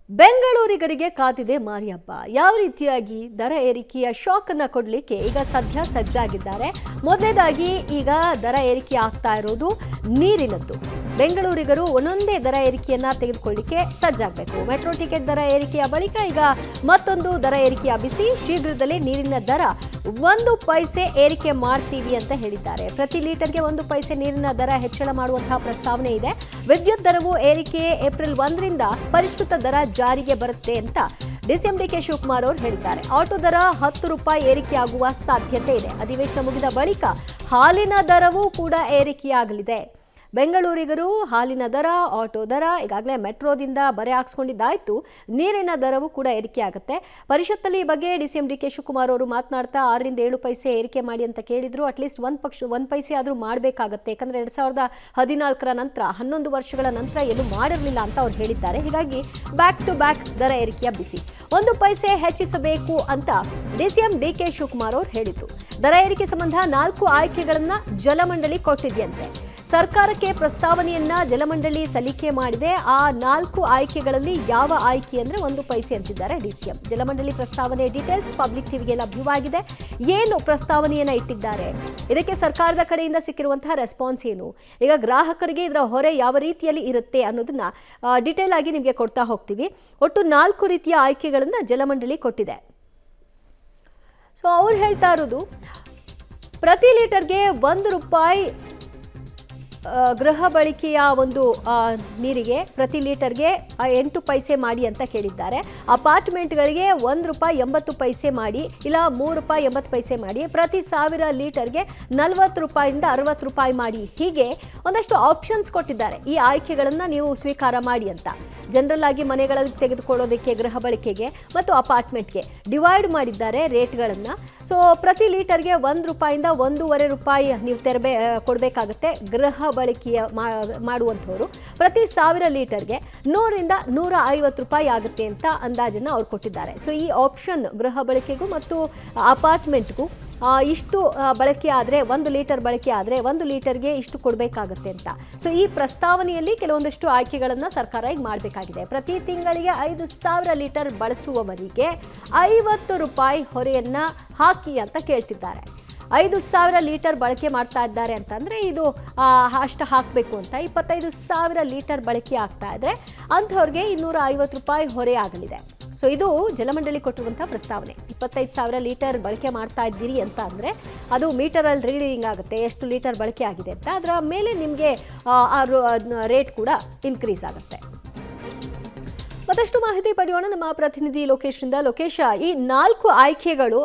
ಬೆಂಗಳೂರಿಗರಿಗೆ ಕಾದಿದೆ ಮಾರಿ ಹಬ್ಬ. ಯಾವ ರೀತಿಯಾಗಿ ದರ ಏರಿಕೆಯ ಶಾಕ್ ಅನ್ನ ಕೊಡಲಿಕ್ಕೆ ಈಗ ಸದ್ಯ ಸಜ್ಜಾಗಿದ್ದಾರೆ. ಮೊದಲನೇದಾಗಿ ಈಗ ದರ ಏರಿಕೆ ಆಗ್ತಾ ಇರೋದು ನೀರಿನದ್ದು. ಬೆಂಗಳೂರಿಗರು ಒಂದೊಂದೇ ದರ ಏರಿಕೆಯನ್ನ ತೆಗೆದುಕೊಳ್ಳಿಕ್ಕೆ ಸಜ್ಜಾಗಬೇಕು. ಮೆಟ್ರೋ ಟಿಕೆಟ್ ದರ ಏರಿಕೆಯ ಬಳಿಕ ಈಗ ಮತ್ತೊಂದು ದರ ಏರಿಕೆಯ ಬಿಸಿ. ಶೀಘ್ರದಲ್ಲೇ ನೀರಿನ ದರ 1 ಪೈಸೆ ಏರಿಕೆ ಮಾಡ್ತೀವಿ ಅಂತ ಹೇಳಿದ್ದಾರೆ. ಪ್ರತಿ ಲೀಟರ್ಗೆ 1 ಪೈಸೆ ನೀರಿನ ದರ ಹೆಚ್ಚಳ ಮಾಡುವಂತಹ ಪ್ರಸ್ತಾವನೆ ಇದೆ. ವಿದ್ಯುತ್ ದರವು ಏರಿಕೆ ಏಪ್ರಿಲ್ 1ರಿಂದ ಪರಿಷ್ಕೃತ ದರ ಜಾರಿಗೆ ಬರುತ್ತೆ ಅಂತ ಡಿಸಿಎಂ ಡಿಕೆ ಶಿವಕುಮಾರ್ ಅವರು ಹೇಳಿದ್ದಾರೆ. ಆಟೋ ದರ 10 ರೂಪಾಯಿ ಏರಿಕೆಯಾಗುವ ಸಾಧ್ಯತೆ ಇದೆ. ಅಧಿವೇಶನ ಮುಗಿದ ಬಳಿಕ ಹಾಲಿನ ದರವೂ ಕೂಡ ಏರಿಕೆಯಾಗಲಿದೆ. ಬೆಂಗಳೂರಿಗರು ಹಾಲಿನ ದರ, ಆಟೋ ದರ, ಈಗಾಗಲೇ ಮೆಟ್ರೋದಿಂದ ಬರೆ ಹಾಕ್ಸ್ಕೊಂಡಿದ್ದಾಯ್ತು, ನೀರಿನ ದರವೂ ಕೂಡ ಏರಿಕೆ ಆಗುತ್ತೆ. ಪರಿಷತ್ನಲ್ಲಿ ಈ ಬಗ್ಗೆ ಡಿಸಿಎಂ ಡಿಕೆ ಶಿವಕುಮಾರ್ ಅವರು ಮಾತನಾಡ್ತಾ 6ರಿಂದ 7 ಪೈಸೆ ಏರಿಕೆ ಮಾಡಿ ಅಂತ ಕೇಳಿದ್ರು. ಅಟ್ಲೀಸ್ಟ್ 1 ಪೈಸೆ ಆದರೂ ಮಾಡಬೇಕಾಗತ್ತೆ. ಯಾಕಂದ್ರೆ 2014ರ ನಂತರ 11 ವರ್ಷಗಳ ನಂತರ ಏನು ಮಾಡಿರಲಿಲ್ಲ ಅಂತ ಅವ್ರು ಹೇಳಿದ್ದಾರೆ. ಹೀಗಾಗಿ ಬ್ಯಾಕ್ ಟು ಬ್ಯಾಕ್ ದರ ಏರಿಕೆಯ ಬಿಸಿ. 1 ಪೈಸೆ ಹೆಚ್ಚಿಸಬೇಕು ಅಂತ ಡಿಸಿಎಂ ಡಿಕೆ ಶಿವಕುಮಾರ್ ಅವರು ಹೇಳಿದ್ರು. ದರ ಏರಿಕೆ ಸಂಬಂಧ 4 ಆಯ್ಕೆಗಳನ್ನ ಜಲಮಂಡಳಿ ಕೊಟ್ಟಿದೆಯಂತೆ. ಸರ್ಕಾರಕ್ಕೆ ಪ್ರಸ್ತಾವನೆಯನ್ನ ಜಲಮಂಡಳಿ ಸಲ್ಲಿಕೆ ಮಾಡಿದೆ. ಆ 4 ಆಯ್ಕೆಗಳಲ್ಲಿ ಯಾವ ಆಯ್ಕೆ ಅಂದ್ರೆ 1 ಪೈಸೆ ಅಂತಿದ್ದಾರೆ ಡಿಸಿಎಂ. ಜಲಮಂಡಳಿ ಪ್ರಸ್ತಾವನೆ ಡೀಟೇಲ್ಸ್ ಪಬ್ಲಿಕ್ ಟಿವಿಗೆ ಲಭ್ಯವಾಗಿದೆ. ಏನು ಪ್ರಸ್ತಾವನೆಯನ್ನ ಇಟ್ಟಿದ್ದಾರೆ, ಇದಕ್ಕೆ ಸರ್ಕಾರದ ಕಡೆಯಿಂದ ಸಿಕ್ಕಿರುವಂತಹ ರೆಸ್ಪಾನ್ಸ್ ಏನು, ಈಗ ಗ್ರಾಹಕರಿಗೆ ಇದರ ಹೊರೆ ಯಾವ ರೀತಿಯಲ್ಲಿ ಇರುತ್ತೆ ಅನ್ನೋದನ್ನ ಡೀಟೇಲ್ ಆಗಿ ನಿಮಗೆ ಕೊಡ್ತಾ ಹೋಗ್ತೀವಿ. ಒಟ್ಟು 4 ರೀತಿಯ ಆಯ್ಕೆಗಳನ್ನ ಜಲಮಂಡಳಿ ಕೊಟ್ಟಿದೆ. ಸೊ ಅವ್ರು ಹೇಳ್ತಾ ಇರೋದು ಪ್ರತಿ ಲೀಟರ್ಗೆ 1 ರೂಪಾಯಿ ಗೃಹ ಬಳಕೆಯ ಒಂದು ನೀರಿಗೆ ಪ್ರತಿ ಲೀಟರ್ಗೆ 8 ಪೈಸೆ ಮಾಡಿ ಅಂತ ಕೇಳಿದ್ದಾರೆ. ಅಪಾರ್ಟ್ಮೆಂಟ್ಗಳಿಗೆ 1 ರೂಪಾಯಿ 80 ಪೈಸೆ ಮಾಡಿ, ಇಲ್ಲ 3 ರೂಪಾಯಿ 80 ಪೈಸೆ ಮಾಡಿ, ಪ್ರತಿ 1000 ಲೀಟರ್ಗೆ 40 ರೂಪಾಯಿಂದ 60 ರೂಪಾಯಿ ಮಾಡಿ. ಹೀಗೆ ಒಂದಷ್ಟು ಆಪ್ಷನ್ಸ್ ಕೊಟ್ಟಿದ್ದಾರೆ. ಈ ಆಯ್ಕೆಗಳನ್ನು ನೀವು ಸ್ವೀಕಾರ ಮಾಡಿ ಅಂತ. ಜನರಲ್ ಆಗಿ ಮನೆಗಳಲ್ಲಿ ತೆಗೆದುಕೊಳ್ಳೋದಕ್ಕೆ, ಗೃಹ ಬಳಕೆಗೆ ಮತ್ತು ಅಪಾರ್ಟ್ಮೆಂಟ್ಗೆ ಡಿವೈಡ್ ಮಾಡಿದ್ದಾರೆ ರೇಟ್ಗಳನ್ನು. ಸೊ ಪ್ರತಿ ಲೀಟರ್ಗೆ 1 ರೂಪಾಯಿಂದ 1.5 ರೂಪಾಯಿ ನೀವು ಕೊಡಬೇಕಾಗತ್ತೆ. ಗೃಹ ಬಳಕೆಯ ಮಾಡುವಂಥವ್ರು ಪ್ರತಿ 1000 ಲೀಟರ್ಗೆ 100ರಿಂದ 150 ರೂಪಾಯಿ ಆಗುತ್ತೆ ಅಂತ ಅಂದಾಜನ್ನು ಅವ್ರು ಕೊಟ್ಟಿದ್ದಾರೆ. ಸೊ ಈ ಆಪ್ಷನ್ ಗೃಹ ಬಳಕೆಗೂ ಮತ್ತು ಅಪಾರ್ಟ್ಮೆಂಟ್ಗೂ ಇಷ್ಟು ಬಳಕೆ ಆದರೆ, 1 ಲೀಟರ್ ಬಳಕೆ ಆದರೆ 1 ಲೀಟರ್ಗೆ ಇಷ್ಟು ಕೊಡಬೇಕಾಗತ್ತೆ ಅಂತ. ಸೊ ಈ ಪ್ರಸ್ತಾವನೆಯಲ್ಲಿ ಕೆಲವೊಂದಷ್ಟು ಆಯ್ಕೆಗಳನ್ನು ಸರ್ಕಾರ ಈಗ ಮಾಡಬೇಕಾಗಿದೆ. ಪ್ರತಿ ತಿಂಗಳಿಗೆ 5,000 ಲೀಟರ್ ಬಳಸುವವರಿಗೆ 50 ರೂಪಾಯಿ ಹೊರೆಯನ್ನ ಹಾಕಿ ಅಂತ ಕೇಳ್ತಿದ್ದಾರೆ. 5,000 ಲೀಟರ್ ಬಳಕೆ ಮಾಡ್ತಾ ಇದ್ದಾರೆ ಅಂತಂದರೆ ಇದು ಅಷ್ಟು ಹಾಕಬೇಕು ಅಂತ. 25,000 ಲೀಟರ್ ಬಳಕೆ ಆಗ್ತಾ ಇದ್ರೆ ಅಂಥವ್ರಿಗೆ 250 ರೂಪಾಯಿ ಹೊರೆ ಆಗಲಿದೆ. ಸೊ ಇದು ಜಲಮಂಡಳಿ ಕೊಟ್ಟಿರುವಂಥ ಪ್ರಸ್ತಾವನೆ. 25,000 ಲೀಟರ್ ಬಳಕೆ ಮಾಡ್ತಾ ಇದ್ದೀರಿ ಅಂತ ಅಂದರೆ ಅದು ಮೀಟರಲ್ಲಿ ರೀಡಿಂಗ್ ಆಗುತ್ತೆ, ಎಷ್ಟು ಲೀಟರ್ ಬಳಕೆ ಆಗಿದೆ ಅಂತ. ಅದರ ಮೇಲೆ ನಿಮಗೆ ರೇಟ್ ಕೂಡ ಇನ್ಕ್ರೀಸ್ ಆಗುತ್ತೆ. ಮತ್ತಷ್ಟು ಮಾಹಿತಿ ಪಡೆಯೋಣ ನಮ್ಮ ಪ್ರತಿನಿಧಿ ಲೋಕೇಶ್ರಿಂದ. ಲೋಕೇಶ, ಈ 4 ಆಯ್ಕೆಗಳು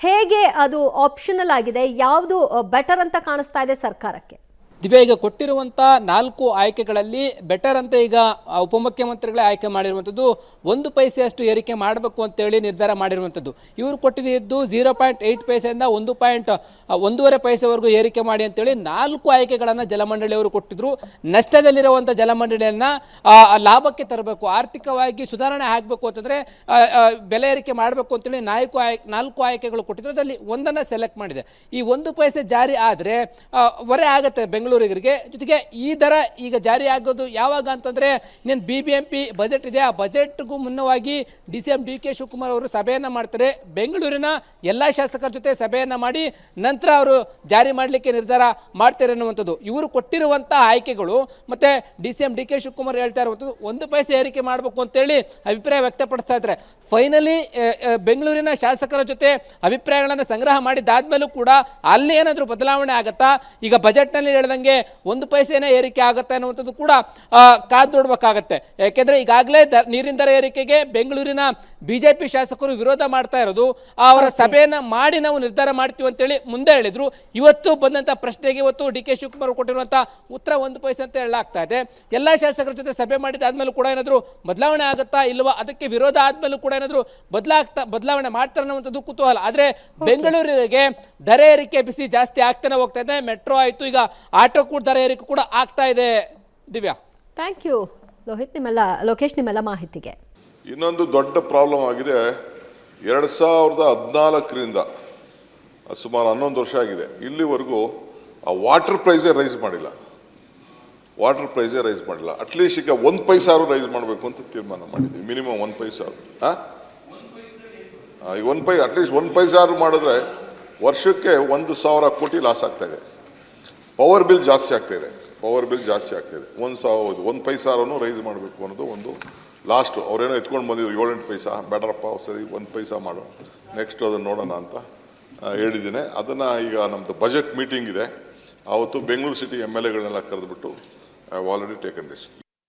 ಹೇಗೆ ಅದು ಆಪ್ಷನಲ್ ಆಗಿದೆ, ಯಾವುದು ಬೆಟರ್ ಅಂತ ಕಾಣಿಸ್ತಾ ಇದೆ ಸರ್ಕಾರಕ್ಕೆ? ದಿವ್ಯಾ, ಈಗ ಕೊಟ್ಟಿರುವಂಥ 4 ಆಯ್ಕೆಗಳಲ್ಲಿ ಬೆಟರ್ ಅಂತ ಈಗ ಉಪಮುಖ್ಯಮಂತ್ರಿಗಳೇ ಆಯ್ಕೆ ಮಾಡಿರುವಂಥದ್ದು 1 ಪೈಸೆಯಷ್ಟು ಏರಿಕೆ ಮಾಡಬೇಕು ಅಂತೇಳಿ ನಿರ್ಧಾರ ಮಾಡಿರುವಂಥದ್ದು. ಇವರು ಕೊಟ್ಟಿದ್ದು 0.8 ಪೈಸೆಯಿಂದ 1.5 ಪೈಸೆವರೆಗೂ ಏರಿಕೆ ಮಾಡಿ ಅಂತೇಳಿ 4 ಆಯ್ಕೆಗಳನ್ನು ಜಲಮಂಡಳಿಯವರು ಕೊಟ್ಟಿದ್ರು. ನಷ್ಟದಲ್ಲಿರುವಂಥ ಜಲಮಂಡಳಿಯನ್ನು ಲಾಭಕ್ಕೆ ತರಬೇಕು, ಆರ್ಥಿಕವಾಗಿ ಸುಧಾರಣೆ ಆಗಬೇಕು ಅಂತಂದರೆ ಬೆಲೆ ಏರಿಕೆ ಮಾಡಬೇಕು ಅಂತೇಳಿ 4 ಆಯ್ಕೆಗಳು ಕೊಟ್ಟಿದ್ರು. ಅದರಲ್ಲಿ ಒಂದನ್ನು ಸೆಲೆಕ್ಟ್ ಮಾಡಿದೆ. ಈ 1 ಪೈಸೆ ಜಾರಿ ಆದರೆ ಹೊರೆ ಆಗುತ್ತೆ ಬೆಂಗಳೂರಿಗರಿಗೆ. ಜೊತೆಗೆ ಈ ದರ ಈಗ ಜಾರಿ ಆಗೋದು ಯಾವಾಗ ಅಂತಂದ್ರೆ ಇನ್ನೇನು BBMP ಬಜೆಟ್ ಇದೆ. ಆ ಬಜೆಟ್ಗೂ ಮುನ್ನವಾಗಿ ಡಿಸಿಎಂ ಡಿಕೆ ಶಿವಕುಮಾರ್ ಅವರು ಸಭೆಯನ್ನ ಮಾಡ್ತಾರೆ. ಬೆಂಗಳೂರಿನ ಎಲ್ಲ ಶಾಸಕರ ಜೊತೆ ಸಭೆಯನ್ನ ಮಾಡಿ ನಂತರ ಅವರು ಜಾರಿ ಮಾಡಲಿಕ್ಕೆ ನಿರ್ಧಾರ ಮಾಡ್ತಾರೆ ಅನ್ನುವಂಥದ್ದು ಇವರು ಕೊಟ್ಟಿರುವಂಥ ಆಯ್ಕೆಗಳು. ಮತ್ತೆ ಡಿಸಿಎಂ ಡಿಕೆ ಶಿವಕುಮಾರ್ ಹೇಳ್ತಾ ಇರುವಂಥದ್ದು 1 ಪೈಸೆ ಏರಿಕೆ ಮಾಡಬೇಕು ಅಂತೇಳಿ ಅಭಿಪ್ರಾಯ ವ್ಯಕ್ತಪಡಿಸ್ತಾ ಇದ್ದಾರೆ. ಫೈನಲಿ ಬೆಂಗಳೂರಿನ ಶಾಸಕರ ಜೊತೆ ಅಭಿಪ್ರಾಯಗಳನ್ನು ಸಂಗ್ರಹ ಮಾಡಿದ್ದಾದ್ಮೇಲೂ ಕೂಡ ಅಲ್ಲಿ ಏನಾದರೂ ಬದಲಾವಣೆ ಆಗತ್ತಾ, ಈಗ ಬಜೆಟ್ನಲ್ಲಿ ಹೇಳ್ದಂಗೆ 1 ಪೈಸೆನೇ ಏರಿಕೆ ಆಗುತ್ತೆ ಅನ್ನುವಂಥದ್ದು ಕೂಡ ಕಾದು ನೋಡ್ಬೇಕಾಗತ್ತೆ. ಯಾಕೆಂದ್ರೆ ಈಗಾಗಲೇ ನೀರಿನ ದರ ಏರಿಕೆಗೆ ಬೆಂಗಳೂರಿನ ಬಿಜೆಪಿ ಶಾಸಕರು ವಿರೋಧ ಮಾಡ್ತಾ ಇರೋದು. ಅವರ ಸಭೆಯನ್ನ ಮಾಡಿ ನಾವು ನಿರ್ಧಾರ ಮಾಡ್ತೀವಿ ಅಂತೇಳಿ ಮುಂದೆ ಹೇಳಿದ್ರು. ಇವತ್ತು ಬಂದಂತ ಪ್ರಶ್ನೆಗೆ ಇವತ್ತು ಡಿಕೆ ಶಿವಕುಮಾರ್ ಕೊಟ್ಟಿರುವಂತ ಉತ್ತರ 1 ಪೈಸೆ ಅಂತ ಹೇಳಲಾಗ್ತಾ ಇದೆ. ಎಲ್ಲಾ ಶಾಸಕರ ಜೊತೆ ಸಭೆ ಮಾಡಿದಾದ್ಮೇಲೂ ಕೂಡ ಏನಾದ್ರು ಬದಲಾವಣೆ ಆಗುತ್ತಾ ಇಲ್ವಾ, ಅದಕ್ಕೆ ವಿರೋಧ ಆದ್ಮೇಲೂ ಕೂಡ ಏನಾದ್ರು ಬದಲಾವಣೆ ಮಾಡ್ತಾರೆ ಅನ್ನುವಂಥದ್ದು ಕುತೂಹಲ. ಆದ್ರೆ ಬೆಂಗಳೂರಿಗೆ ದರ ಏರಿಕೆ ಬಿಸಿ ಜಾಸ್ತಿ ಆಗ್ತಾನೆ ಹೋಗ್ತಾ ಇದೆ. ಮೆಟ್ರೋ ಆಯ್ತು, ಈಗ ಆಟೋ ಕೂಡ ದರ ಏರಿಕೆ ಕೂಡ ಆಗ್ತಾ ಇದೆ. ದಿವ್ಯಾ, ಥ್ಯಾಂಕ್ ಯು ಲೋಕೇಶ್, ನಿಮ್ಮೆಲ್ಲ ಮಾಹಿತಿಗೆ. ಇನ್ನೊಂದು ದೊಡ್ಡ ಪ್ರಾಬ್ಲಮ್ ಆಗಿದೆ. 2014ರಿಂದ ಸುಮಾರು 11 ವರ್ಷ ಆಗಿದೆ, ಇಲ್ಲಿವರೆಗೂ ಆ ವಾಟರ್ ಪ್ರೈಸೇ ರೈಸ್ ಮಾಡಿಲ್ಲ. ವಾಟರ್ ಪ್ರೈಸೇ ರೈಸ್ ಮಾಡಿಲ್ಲ. ಅಟ್ಲೀಸ್ಟ್ ಈಗ 1 ಪೈಸಾರು ರೈಸ್ ಮಾಡಬೇಕು ಅಂತ ತೀರ್ಮಾನ ಮಾಡಿದ್ವಿ. ಮಿನಿಮಮ್ 1 ಪೈಸಾರು. ಈಗ 1 ಪೈಸಾ ಅಟ್ಲೀಸ್ಟ್ 1 ಪೈಸಾರು ಮಾಡಿದ್ರೆ ವರ್ಷಕ್ಕೆ 1,000 ಕೋಟಿ ಲಾಸ್ ಆಗ್ತಾಯಿದೆ. ಪವರ್ ಬಿಲ್ ಜಾಸ್ತಿ ಆಗ್ತಾಯಿದೆ. 1 ಪೈಸಾರನ್ನು ರೈಸ್ ಮಾಡಬೇಕು ಅನ್ನೋದು ಒಂದು ಲಾಸ್ಟು. ಅವರೇನೋ ಎತ್ಕೊಂಡು ಬಂದಿದ್ರು 7-8 ಪೈಸಾ. ಬೇಡ್ರಪ್ಪ ಸರಿ 1 ಪೈಸಾ ಮಾಡು, ನೆಕ್ಸ್ಟ್ ಅದನ್ನು ನೋಡೋಣ ಅಂತ ಹೇಳಿದ್ದೀನಿ. ಅದನ್ನು ಈಗ ನಮ್ಮದು ಬಜೆಟ್ ಮೀಟಿಂಗ್ ಇದೆ, ಆವತ್ತು ಬೆಂಗಳೂರು ಸಿಟಿ MLAಗಳನ್ನೆಲ್ಲ ಕರೆದುಬಿಟ್ಟು I have already taken this.